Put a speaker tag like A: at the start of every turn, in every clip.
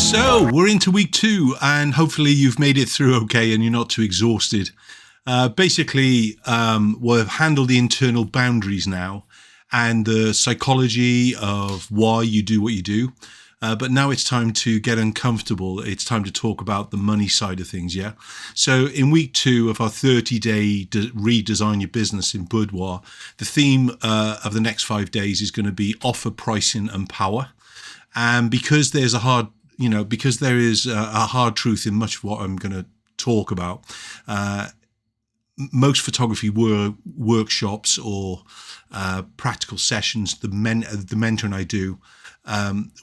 A: So we're into week 2, and hopefully you've made it through okay and you're not too exhausted. Basically, we've handled the internal boundaries now and the psychology of why you do what you do. But now it's time to get uncomfortable. It's time to talk about the money side of things, yeah? So in week 2 of our 30-day redesign your business in boudoir, the theme of the next 5 days is going to be offer, pricing and power. And because there is a hard truth in much of what I'm going to talk about, most photography workshops or practical sessions, the mentor and I do,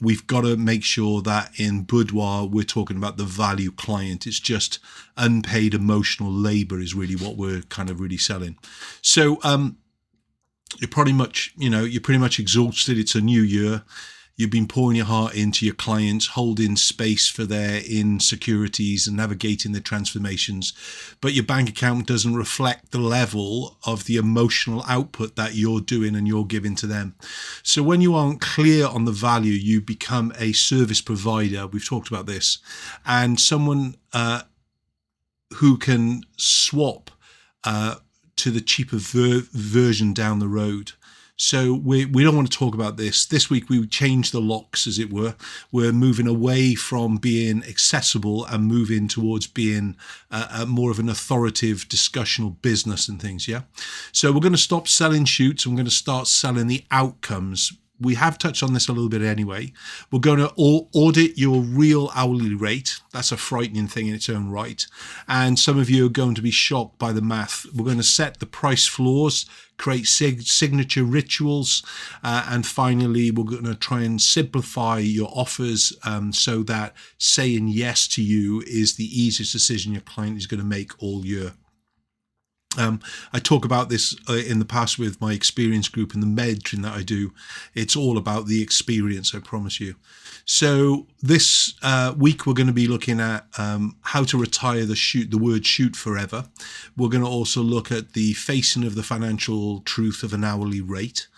A: we've got to make sure that in boudoir we're talking about the value client. It's just unpaid emotional labor is really what we're kind of really selling. So you're pretty much exhausted. It's a new year. You've been pouring your heart into your clients, holding space for their insecurities and navigating their transformations. But your bank account doesn't reflect the level of the emotional output that you're doing and you're giving to them. So when you aren't clear on the value, you become a service provider. We've talked about this. And someone who can swap to the cheaper version down the road. So we don't want to talk about this. This week we changed the locks, as it were. We're moving away from being accessible and moving towards being more of an authoritative discussional business and things, yeah? So we're going to stop selling shoots and we're going to start selling the outcomes. We have touched on this a little bit anyway. We're going to audit your real hourly rate. That's a frightening thing in its own right. And some of you are going to be shocked by the math. We're going to set the price floors, create signature rituals, and finally we're going to try and simplify your offers so that saying yes to you is the easiest decision your client is going to make all year. I talk about this in the past with my experience group and the mentoring that I do. It's all about the experience, I promise you. So this week we're going to be looking at how to retire the word shoot forever. We're going to also look at the facing of the financial truth of an hourly rate.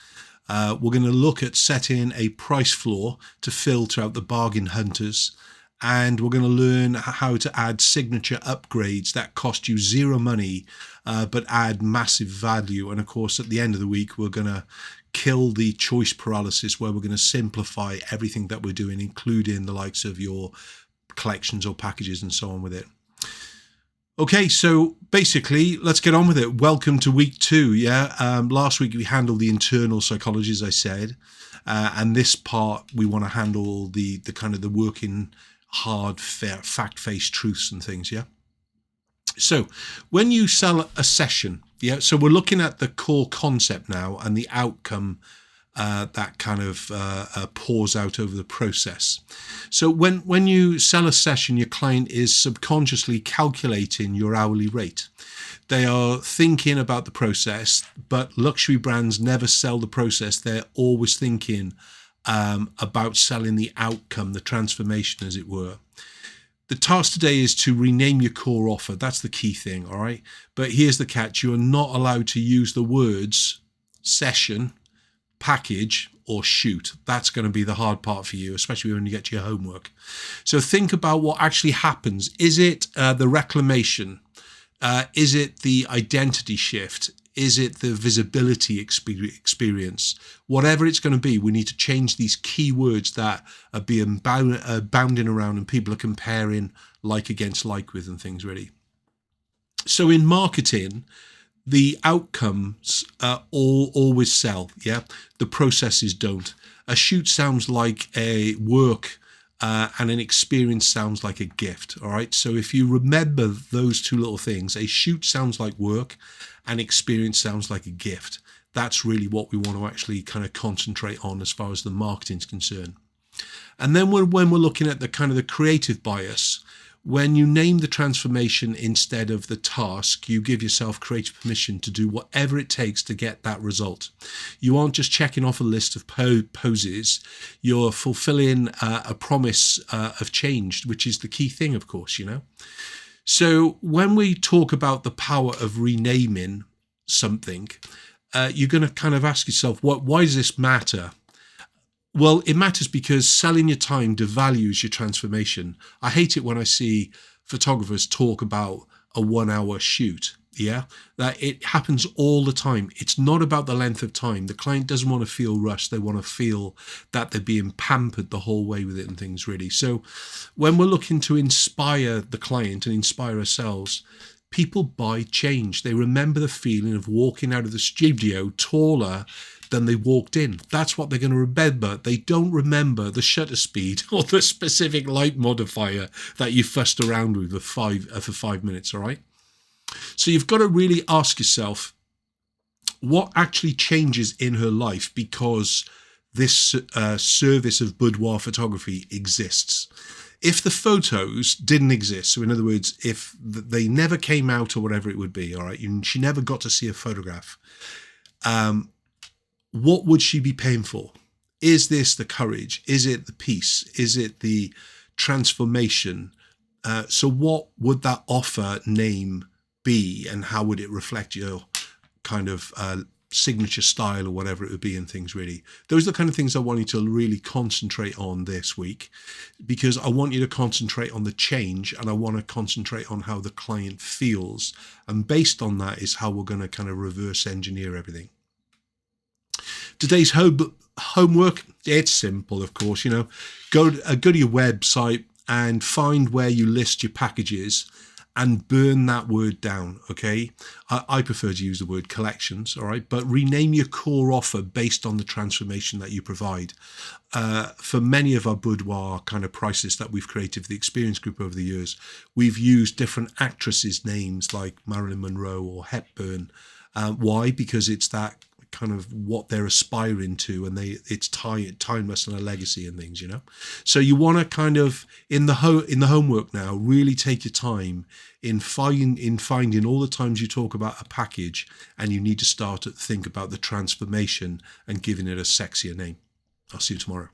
A: We're going to look at setting a price floor to filter out the bargain hunters. And we're going to learn how to add signature upgrades that cost you zero money, but add massive value. And of course, at the end of the week, we're going to kill the choice paralysis, where we're going to simplify everything that we're doing, including the likes of your collections or packages and so on with it. Okay, so basically, let's get on with it. Welcome to week 2. Yeah, last week we handled the internal psychology, as I said, and this part we want to handle the kind of the working hard, fair, fact-based truths and things, yeah? So when you sell a session, yeah, so we're looking at the core concept now and the outcome that kind of pours out over the process. So when you sell a session, your client is subconsciously calculating your hourly rate. They are thinking about the process, but luxury brands never sell the process. They're always thinking about selling the outcome, the transformation, as it were. The task today is to rename your core offer. That's the key thing, all right? But here's the catch. You are not allowed to use the words session, package, or shoot. That's going to be the hard part for you, especially when you get to your homework. So think about what actually happens. Is it the reclamation? Is it the identity shift? Is it the visibility experience? Whatever it's going to be, we need to change these key words that are being bounding around and people are comparing like against like with and things, really. So in marketing, the outcomes always sell, yeah? The processes don't. A shoot sounds like a work and an experience sounds like a gift, all right? So if you remember those two little things, a shoot sounds like work, and experience sounds like a gift. That's really what we want to actually kind of concentrate on as far as the marketing is concerned. And then when we're looking at the kind of the creative bias, when you name the transformation instead of the task, you give yourself creative permission to do whatever it takes to get that result. You aren't just checking off a list of poses. You're fulfilling a promise of change, which is the key thing, of course, you know. So when we talk about the power of renaming something, you're going to kind of ask yourself, why does this matter? Well, it matters because selling your time devalues your transformation. I hate it when I see photographers talk about a 1 hour shoot. Yeah, that it happens all the time. It's not about the length of time. The client doesn't want to feel rushed. They want to feel that they're being pampered the whole way with it and things, really. So when we're looking to inspire the client and inspire ourselves, people buy change. They remember the feeling of walking out of the studio taller than they walked in. That's what they're going to remember. They don't remember the shutter speed or the specific light modifier that you fussed around with for 5 minutes, all right? So you've got to really ask yourself what actually changes in her life because this service of boudoir photography exists. If the photos didn't exist, so in other words, if they never came out or whatever it would be, all right, and she never got to see a photograph, what would she be paying for? Is this the courage? Is it the peace? Is it the transformation? So what would that offer name be, and how would it reflect your kind of signature style or whatever it would be, and things, really? Those are the kind of things I want you to really concentrate on this week, because I want you to concentrate on the change, and I want to concentrate on how the client feels, and based on that is how we're going to kind of reverse engineer everything. Today's homework, it's simple, of course. Go to your website and find where you list your packages and burn that word down, okay? I prefer to use the word collections, all right? But rename your core offer based on the transformation that you provide. For many of our boudoir kind of prices that we've created for the experience group over the years, we've used different actresses' names like Marilyn Monroe or Hepburn. Why? Because it's that kind of what they're aspiring to, and it's timeless and a legacy and things, So you want to kind of in the homework now really take your time in finding all the times you talk about a package, and you need to start to think about the transformation and giving it a sexier name. I'll see you tomorrow.